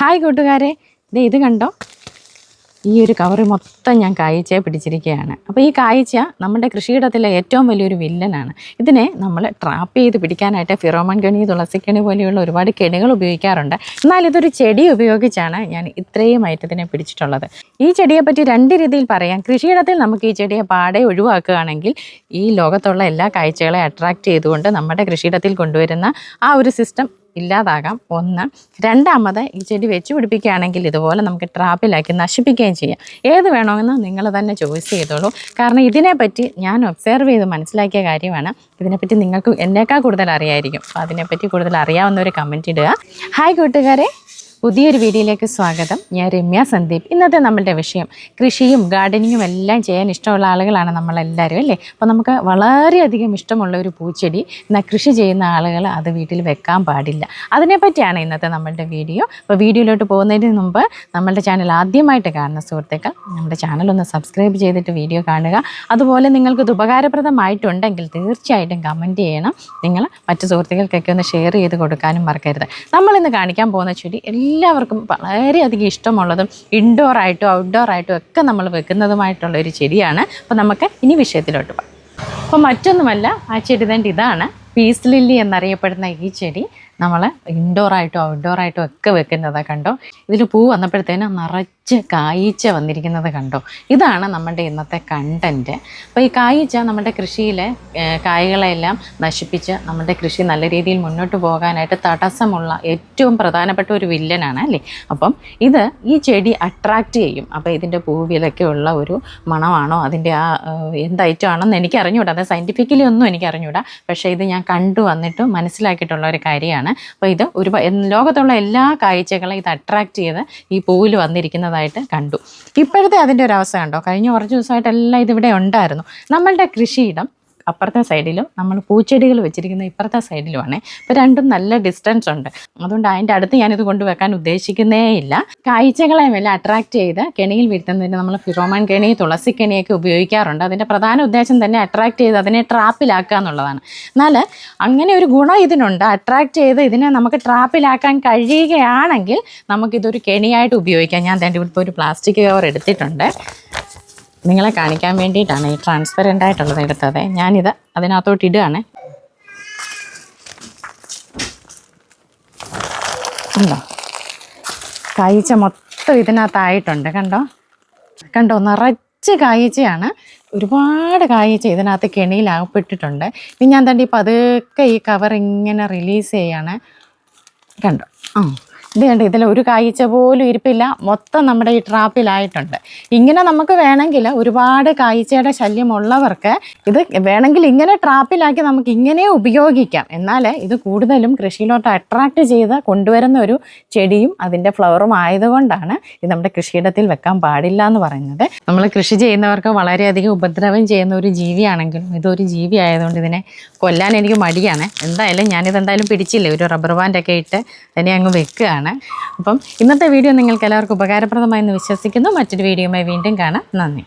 Hi കൂട്ടുകാരെ, ഇത് കണ്ടോ? ഈ ഒരു കവർ മൊത്തം ഞാൻ കായ്ച്ചയെ പിടിച്ചിരിക്കുകയാണ്. അപ്പോൾ ഈ കായ്ച്ച നമ്മുടെ കൃഷിയിടത്തിലെ ഏറ്റവും വലിയൊരു വില്ലനാണ്. ഇതിനെ നമ്മൾ ട്രാപ്പ് ചെയ്ത് പിടിക്കാനായിട്ട് ഫിറോമൺ കെണി, തുളസിക്കണി പോലെയുള്ള ഒരുപാട് കെണികൾ ഉപയോഗിക്കാറുണ്ട്. എന്നാൽ ഇതൊരു ചെടി ഉപയോഗിച്ചാണ് ഞാൻ ഇത്രയും ഐറ്റത്തിനെ പിടിച്ചിട്ടുള്ളത്. ഈ ചെടിയെപ്പറ്റി രണ്ട് രീതിയിൽ പറയാം. കൃഷിയിടത്തിൽ നമുക്ക് ഈ ചെടിയെ പാടെ ഒഴിവാക്കുകയാണെങ്കിൽ ഈ ലോകത്തുള്ള എല്ലാ കായ്ച്ചകളെ അട്രാക്റ്റ് ചെയ്തുകൊണ്ട് നമ്മുടെ കൃഷിയിടത്തിൽ കൊണ്ടുവരുന്ന ആ ഒരു സിസ്റ്റം ഇല്ലാതാകാം. ഒന്ന്. രണ്ടാമത് ഈ ചെടി വെച്ച് പിടിപ്പിക്കുകയാണെങ്കിൽ ഇതുപോലെ നമുക്ക് ട്രാപ്പിലാക്കി നശിപ്പിക്കുകയും ചെയ്യാം. ഏത് വേണമെന്ന് നിങ്ങൾ തന്നെ ചോയ്സ് ചെയ്തോളൂ. കാരണം ഇതിനെപ്പറ്റി ഞാൻ ഒബ്സർവ് ചെയ്ത് മനസ്സിലാക്കിയ കാര്യമാണ്. ഇതിനെപ്പറ്റി നിങ്ങൾക്ക് എന്നേക്കാൾ കൂടുതൽ അറിയായിരിക്കും. അപ്പോൾ അതിനെപ്പറ്റി കൂടുതൽ അറിയാവുന്നവർ കമൻറ്റ് ഇടുക. ഹായ് കൂട്ടുകാരെ, പുതിയൊരു വീഡിയോയിലേക്ക് സ്വാഗതം. ഞാൻ രമ്യ സന്ദീപ്. ഇന്നത്തെ നമ്മളുടെ വിഷയം കൃഷിയും ഗാർഡനിങ്ങും എല്ലാം ചെയ്യാൻ ഇഷ്ടമുള്ള ആളുകളാണ് നമ്മളെല്ലാവരും, അല്ലേ? അപ്പോൾ നമുക്ക് വളരെയധികം ഇഷ്ടമുള്ള ഒരു പൂച്ചെടി എന്നാൽ കൃഷി ചെയ്യുന്ന ആളുകൾ അത് വീട്ടിൽ വെക്കാൻ പാടില്ല. അതിനെപ്പറ്റിയാണ് ഇന്നത്തെ നമ്മളുടെ വീഡിയോ. അപ്പോൾ വീഡിയോയിലോട്ട് പോകുന്നതിന് മുമ്പ് നമ്മളുടെ ചാനൽ ആദ്യമായിട്ട് കാണുന്ന സുഹൃത്തുക്കൾ നമ്മുടെ ചാനലൊന്ന് സബ്സ്ക്രൈബ് ചെയ്തിട്ട് വീഡിയോ കാണുക. അതുപോലെ നിങ്ങൾക്കിത് ഉപകാരപ്രദമായിട്ടുണ്ടെങ്കിൽ തീർച്ചയായിട്ടും കമൻറ്റ് ചെയ്യണം. നിങ്ങൾ മറ്റു സുഹൃത്തുക്കൾക്കൊക്കെ ഒന്ന് ഷെയർ ചെയ്ത് കൊടുക്കാനും മറക്കരുത്. നമ്മളിന്ന് കാണിക്കാൻ പോകുന്ന ചെടി എല്ലാവർക്കും വളരെയധികം ഇഷ്ടമുള്ളതും ഇൻഡോറായിട്ടും ഔട്ട്ഡോറായിട്ടും ഒക്കെ നമ്മൾ വെക്കുന്നതുമായിട്ടുള്ളൊരു ചെടിയാണ്. അപ്പോൾ നമുക്ക് ഇനി വിഷയത്തിലോട്ട് പോകാം. അപ്പോൾ മറ്റൊന്നുമല്ല, ആ ചെടി തന്നെ ഇതാണ്. പീസ് ലില്ലി എന്നറിയപ്പെടുന്ന ഈ ചെടി നമ്മൾ ഇൻഡോറായിട്ടും ഔട്ട്ഡോറായിട്ടും ഒക്കെ വെക്കുന്നത് കണ്ടോ. ഇതിൽ പൂ വന്നപ്പോഴത്തേനും നിറച്ച് കായ്ച്ച വന്നിരിക്കുന്നത് കണ്ടോ. ഇതാണ് നമ്മുടെ ഇന്നത്തെ കണ്ടൻറ്റ്. അപ്പോൾ ഈ കായ്ച്ച നമ്മുടെ കൃഷിയിലെ കായ്കളെല്ലാം നശിപ്പിച്ച് നമ്മുടെ കൃഷി നല്ല രീതിയിൽ മുന്നോട്ട് പോകാനായിട്ട് തടസ്സമുള്ള ഏറ്റവും പ്രധാനപ്പെട്ട ഒരു വില്ലനാണ്, അല്ലേ? അപ്പം ഈ ചെടി അട്രാക്റ്റ് ചെയ്യും. അപ്പോൾ ഇതിൻ്റെ പൂവിലൊക്കെ ഉള്ള ഒരു മണമാണോ അതിൻ്റെ ആ എന്ത് ഐറ്റമാണെന്ന് എനിക്ക് അറിഞ്ഞുകൂടാ. അത് സയൻറ്റിഫിക്കലി ഒന്നും എനിക്ക് അറിഞ്ഞുകൂടാ. പക്ഷേ ഇത് ഞാൻ കണ്ടു വന്നിട്ട് മനസ്സിലാക്കിയിട്ടുള്ള ഒരു കാര്യമാണ്. അപ്പോൾ ഇത് ലോകത്തുള്ള എല്ലാ കാഴ്ചകളെ ഇത് അട്രാക്റ്റ് ചെയ്ത് ഈ പൂവിൽ വന്നിരിക്കുന്നതായിട്ട് കണ്ടു. ഇപ്പോഴത്തെ അതിൻ്റെ ഒരു അവസ്ഥ കണ്ടോ. കഴിഞ്ഞ കുറച്ച് ദിവസമായിട്ടെല്ലാം ഇതിവിടെ ഉണ്ടായിരുന്നു. നമ്മളുടെ കൃഷിയിടം അപ്പുറത്തെ സൈഡിലും നമ്മൾ പൂച്ചെടികൾ വെച്ചിരിക്കുന്ന ഇപ്പുറത്തെ സൈഡിലുമാണ്. ഇപ്പോൾ രണ്ടും നല്ല ഡിസ്റ്റൻസ് ഉണ്ട്. അതുകൊണ്ട് അതിൻ്റെ അടുത്ത് ഞാനിത് കൊണ്ടുവെക്കാൻ ഉദ്ദേശിക്കുന്നേ ഇല്ല. കായ്ച്ചകളെ എല്ലാം അട്രാക്റ്റ് ചെയ്ത് കെണിയിൽ വീഴ്ത്തുന്നതിന് നമ്മൾ ഫിറോമൺ കെണി, തുളസിക്കണിയൊക്കെ ഉപയോഗിക്കാറുണ്ട്. അതിൻ്റെ പ്രധാന ഉദ്ദേശം തന്നെ അട്രാക്റ്റ് ചെയ്ത് അതിനെ ട്രാപ്പിലാക്കുക എന്നുള്ളതാണ്. എന്നാൽ അങ്ങനെ ഒരു ഗുണം ഇതിനുണ്ട്. അട്രാക്റ്റ് ചെയ്ത് ഇതിനെ നമുക്ക് ട്രാപ്പിലാക്കാൻ കഴിയുകയാണെങ്കിൽ നമുക്കിതൊരു കെണിയായിട്ട് ഉപയോഗിക്കാം. ഞാൻ തന്നെ ഇപ്പോൾ ഒരു പ്ലാസ്റ്റിക് കവർ എടുത്തിട്ടുണ്ട്. നിങ്ങളെ കാണിക്കാൻ വേണ്ടിയിട്ടാണ് ഈ ട്രാൻസ്പെറൻ്റ് ആയിട്ടുള്ളത് എടുത്തത്. ഞാനിത് അതിനകത്തോട്ട് ഇടുകയാണ്. കണ്ടോ, കായ്ച്ച മൊത്തം ഇതിനകത്തായിട്ടുണ്ട്. കണ്ടോ നിറച്ച് കായ്ച്ചയാണ്. ഒരുപാട് കായ്ച്ച ഇതിനകത്ത് കെണിയിൽ അകപ്പെട്ടിട്ടുണ്ട്. ഇനി ഞാൻ തന്നെ പതുക്കെ ഈ കവർ ഇങ്ങനെ റിലീസ് ചെയ്യാണ്. കണ്ടോ, ഇത് കണ്ട് ഇതിൽ ഒരു കായ്ച്ച പോലും ഇരിപ്പില്ല. മൊത്തം നമ്മുടെ ഈ ട്രാപ്പിലായിട്ടുണ്ട്. ഇങ്ങനെ നമുക്ക് വേണമെങ്കിൽ ഒരുപാട് കായ്ച്ചയുടെ ശല്യമുള്ളവർക്ക് ഇത് വേണമെങ്കിൽ ഇങ്ങനെ ട്രാപ്പിലാക്കി നമുക്ക് ഇങ്ങനെ ഉപയോഗിക്കാം. എന്നാൽ ഇത് കൂടുതലും കൃഷിയിലോട്ട് അട്രാക്റ്റ് ചെയ്ത് കൊണ്ടുവരുന്ന ഒരു ചെടിയും അതിൻ്റെ ഫ്ലവറും ആയതുകൊണ്ടാണ് ഇത് നമ്മുടെ കൃഷിയിടത്തിൽ വെക്കാൻ പാടില്ല എന്ന് പറയുന്നത്. നമ്മൾ കൃഷി ചെയ്യുന്നവർക്ക് വളരെയധികം ഉപദ്രവം ചെയ്യുന്ന ഒരു ജീവിയാണെങ്കിലും ഇതൊരു ജീവി ആയതുകൊണ്ട് ഇതിനെ കൊല്ലാൻ എനിക്ക് മടിയാണ്. എന്തായാലും ഞാനിതെന്തായാലും പിടിച്ചില്ലേ, ഒരു റബ്ബർ ബാൻഡൊക്കെ ഇട്ട് തന്നെ അങ്ങ് വെക്കുകയാണ്. അപ്പം ഇന്നത്തെ വീഡിയോ നിങ്ങൾക്ക് എല്ലാവർക്കും ഉപകാരപ്രദമായെന്ന് വിശ്വസിക്കുന്നു. മറ്റൊരു വീഡിയോയുമായി വീണ്ടും കാണാം. നന്ദി.